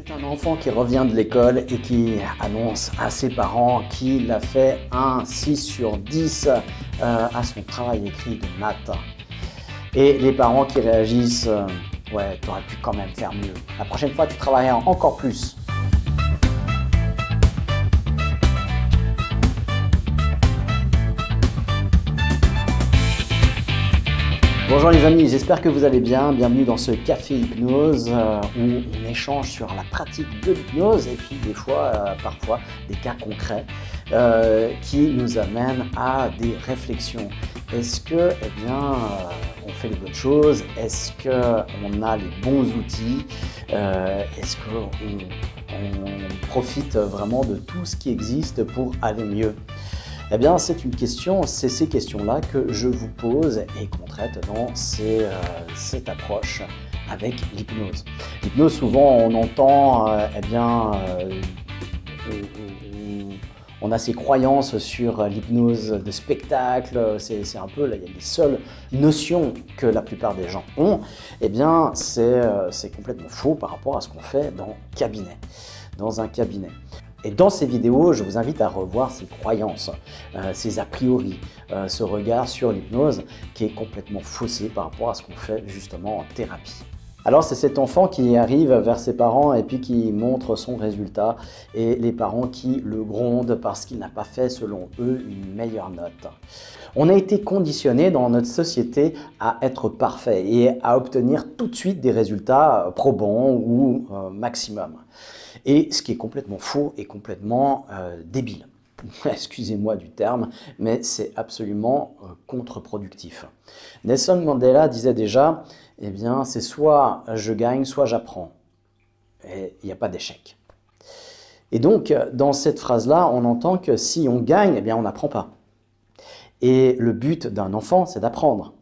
C'est un enfant qui revient de l'école et qui annonce à ses parents qu'il a fait un 6 sur 10 à son travail écrit de maths. Et les parents qui réagissent « Ouais, tu aurais pu quand même faire mieux. La prochaine fois, tu travailleras encore plus. » Bonjour les amis, j'espère que vous allez bien. Bienvenue dans ce Café Hypnose où on échange sur la pratique de l'hypnose et puis des fois, parfois, des cas concrets qui nous amènent à des réflexions. Est-ce que, on fait les bonnes choses? Est-ce qu'on a les bons outils? Est-ce qu'on profite vraiment de tout ce qui existe pour aller mieux? Eh bien, c'est une question, c'est ces questions-là que je vous pose et qu'on traite dans cette approche avec l'hypnose. L'hypnose, souvent, on entend, on a ces croyances sur l'hypnose de spectacle, c'est un peu, là, il y a les seules notions que la plupart des gens ont. Eh bien, c'est complètement faux par rapport à ce qu'on fait dans un cabinet. Et dans ces vidéos, je vous invite à revoir ces croyances, ces a priori, ce regard sur l'hypnose qui est complètement faussé par rapport à ce qu'on fait justement en thérapie. Alors c'est cet enfant qui arrive vers ses parents et puis qui montre son résultat et les parents qui le grondent parce qu'il n'a pas fait selon eux une meilleure note. On a été conditionné dans notre société à être parfait et à obtenir tout de suite des résultats probants ou maximum. Et ce qui est complètement faux et complètement débile. Excusez-moi du terme, mais c'est absolument contre-productif. Nelson Mandela disait déjà, eh bien, c'est soit je gagne, soit j'apprends. Et il n'y a pas d'échec. Et donc, dans cette phrase-là, on entend que si on gagne, eh bien, on n'apprend pas. Et le but d'un enfant, c'est d'apprendre.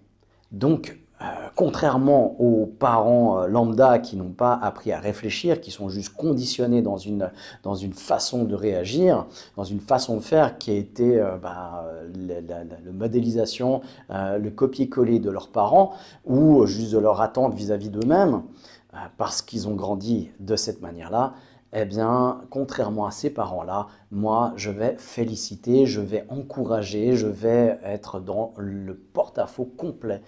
Donc, contrairement aux parents lambda qui n'ont pas appris à réfléchir, qui sont juste conditionnés dans une façon de réagir, dans une façon de faire qui a été la modélisation, le copier-coller de leurs parents ou juste de leur attente vis-à-vis d'eux-mêmes, parce qu'ils ont grandi de cette manière-là, eh bien, contrairement à ces parents-là, moi, je vais féliciter, je vais encourager, je vais être dans le porte-à-faux complet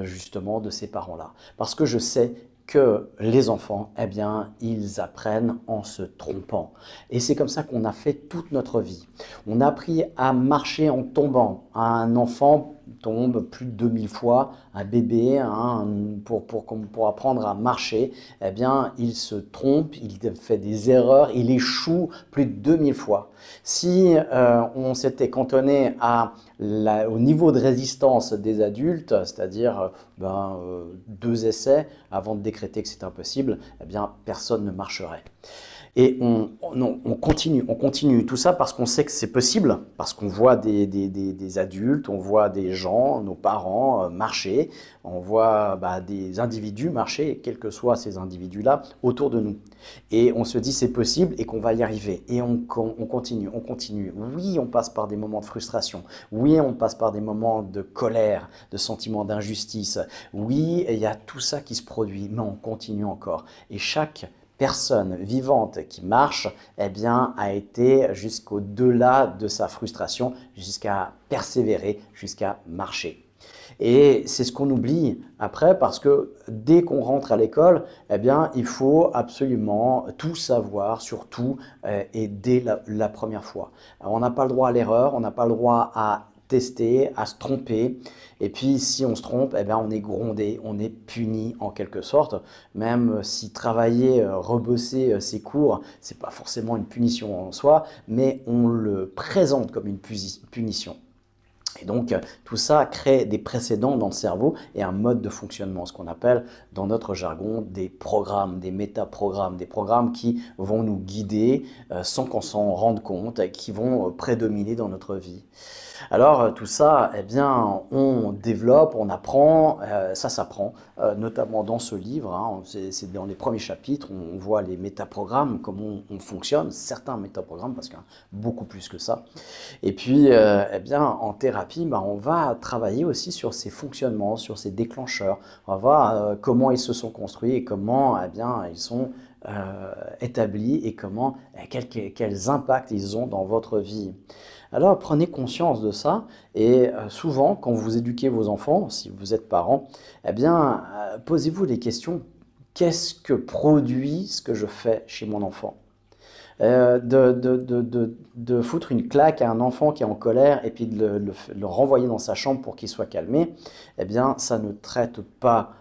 justement de ces parents-là. Parce que je sais que les enfants, eh bien, ils apprennent en se trompant. Et c'est comme ça qu'on a fait toute notre vie. On a appris à marcher en tombant. Un enfant tombe plus de 2000 fois, un bébé, pour apprendre à marcher, eh bien, il se trompe, il fait des erreurs, il échoue plus de 2000 fois. Si on s'était cantonné au niveau de résistance des adultes, c'est-à-dire 2 essais avant de décréter que c'est impossible, eh bien, personne ne marcherait. Et on continue tout ça parce qu'on sait que c'est possible, parce qu'on voit des adultes, on voit des gens, nos parents marcher, on voit des individus marcher, quels que soient ces individus-là, autour de nous. Et on se dit c'est possible et qu'on va y arriver. Et on continue. Oui, on passe par des moments de frustration. Oui, on passe par des moments de colère, de sentiment d'injustice. Oui, il y a tout ça qui se produit, mais on continue encore. Et chaque personne vivante qui marche, eh bien, a été jusqu'au-delà de sa frustration, jusqu'à persévérer, jusqu'à marcher. Et c'est ce qu'on oublie après parce que dès qu'on rentre à l'école, eh bien, il faut absolument tout savoir sur tout et dès la première fois. Alors, on n'a pas le droit à l'erreur, on n'a pas le droit à tester, à se tromper. Et puis, si on se trompe, eh bien, on est grondé, on est puni en quelque sorte. Même si travailler, rebosser ses cours, c'est pas forcément une punition en soi, mais on le présente comme une punition. Et donc, tout ça crée des précédents dans le cerveau et un mode de fonctionnement, ce qu'on appelle dans notre jargon des programmes, des métaprogrammes, des programmes qui vont nous guider sans qu'on s'en rende compte et qui vont prédominer dans notre vie. Alors tout ça, eh bien, on développe, on apprend, ça s'apprend, notamment dans ce livre, hein, c'est dans les premiers chapitres, on voit les métaprogrammes, comment on fonctionne, certains métaprogrammes, parce qu'il y en a beaucoup plus que ça. Et puis, eh bien, en thérapie, thérapie, on va travailler aussi sur ses fonctionnements, sur ses déclencheurs. On va voir comment ils se sont construits et comment ils sont établis et quels impacts ils ont dans votre vie. Alors prenez conscience de ça et souvent quand vous éduquez vos enfants, si vous êtes parent, posez-vous des questions. Qu'est-ce que produit ce que je fais chez mon enfant? De foutre une claque à un enfant qui est en colère et puis de le renvoyer dans sa chambre pour qu'il soit calmé, ça ne traite pas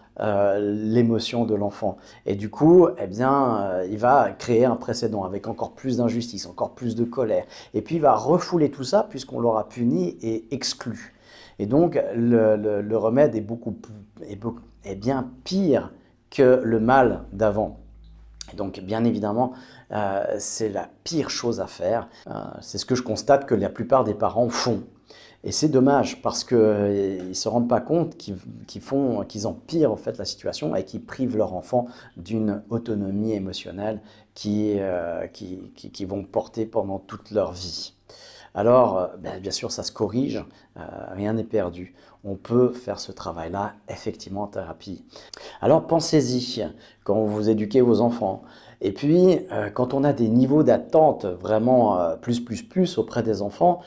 l'émotion de l'enfant. Et du coup, il va créer un précédent avec encore plus d'injustice, encore plus de colère. Et puis, il va refouler tout ça puisqu'on l'aura puni et exclu. Et donc, le remède est bien pire que le mal d'avant. Et donc, bien évidemment, c'est la pire chose à faire. C'est ce que je constate que la plupart des parents font. Et c'est dommage parce qu'ils ne se rendent pas compte qu'ils empirent en fait la situation et qu'ils privent leur enfant d'une autonomie émotionnelle qui vont porter pendant toute leur vie. Alors, bien sûr, ça se corrige, rien n'est perdu. On peut faire ce travail-là effectivement en thérapie. Alors, pensez-y quand vous éduquez vos enfants. Et puis, quand on a des niveaux d'attente vraiment plus auprès des enfants,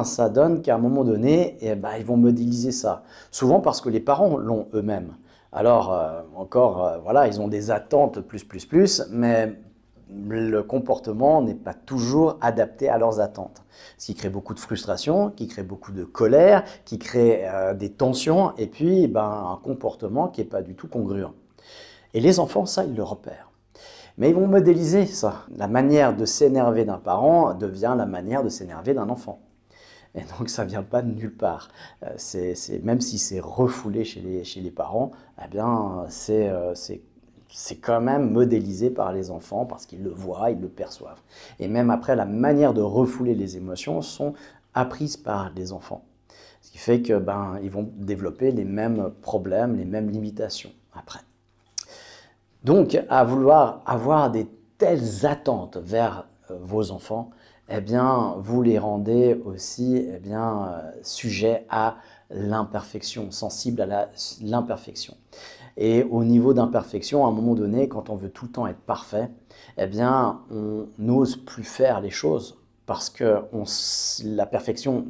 ça donne qu'à un moment donné, ils vont modéliser ça. Souvent parce que les parents l'ont eux-mêmes. Alors, voilà, ils ont des attentes plus, mais le comportement n'est pas toujours adapté à leurs attentes. Ce qui crée beaucoup de frustration, qui crée beaucoup de colère, qui crée des tensions et puis un comportement qui n'est pas du tout congruent. Et les enfants, ça, ils le repèrent. Mais ils vont modéliser ça. La manière de s'énerver d'un parent devient la manière de s'énerver d'un enfant. Et donc, ça ne vient pas de nulle part. Même si c'est refoulé chez les parents, c'est quand même modélisé par les enfants parce qu'ils le voient, ils le perçoivent. Et même après, la manière de refouler les émotions sont apprises par les enfants. Ce qui fait que ils vont développer les mêmes problèmes, les mêmes limitations après. Donc, à vouloir avoir des telles attentes vers vos enfants, vous les rendez aussi sujets à l'imperfection, sensibles à l'imperfection. Et au niveau d'imperfection, à un moment donné, quand on veut tout le temps être parfait, on n'ose plus faire les choses parce que la perfection,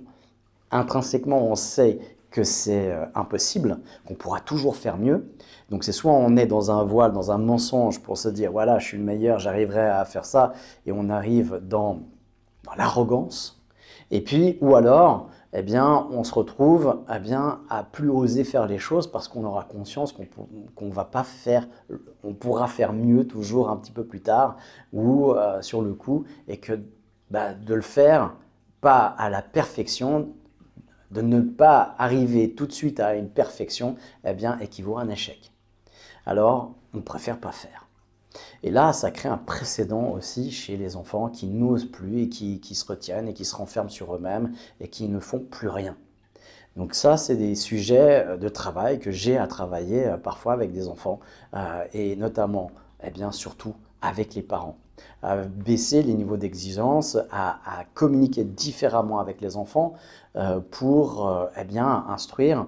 intrinsèquement, on sait que c'est impossible, qu'on pourra toujours faire mieux. Donc c'est soit on est dans un voile, dans un mensonge pour se dire voilà, je suis le meilleur, j'arriverai à faire ça, et on arrive dans l'arrogance. Et puis, ou alors, on se retrouve à plus oser faire les choses parce qu'on aura conscience qu'on va pas faire, on pourra faire mieux toujours un petit peu plus tard ou sur le coup, et que de le faire pas à la perfection, de ne pas arriver tout de suite à une perfection, équivaut à un échec. Alors, on préfère pas faire. Et là, ça crée un précédent aussi chez les enfants qui n'osent plus et qui se retiennent et qui se renferment sur eux-mêmes et qui ne font plus rien. Donc ça, c'est des sujets de travail que j'ai à travailler parfois avec des enfants et notamment, surtout avec les parents. À baisser les niveaux d'exigence, à communiquer différemment avec les enfants pour instruire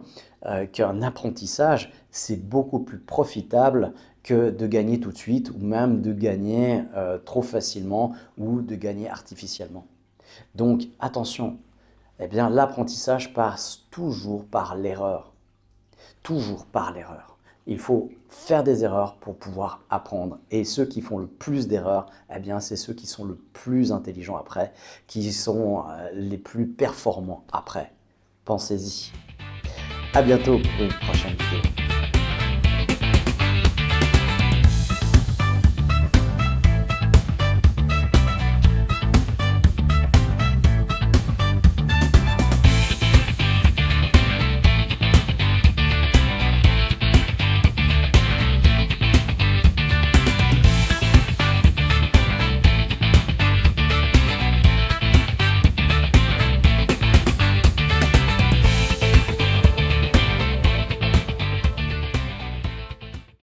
qu'un apprentissage, c'est beaucoup plus profitable que de gagner tout de suite ou même de gagner trop facilement ou de gagner artificiellement. Donc attention, l'apprentissage passe toujours par l'erreur. Toujours par l'erreur. Il faut faire des erreurs pour pouvoir apprendre. Et ceux qui font le plus d'erreurs, c'est ceux qui sont le plus intelligents après, qui sont les plus performants après. Pensez-y. À bientôt pour une prochaine.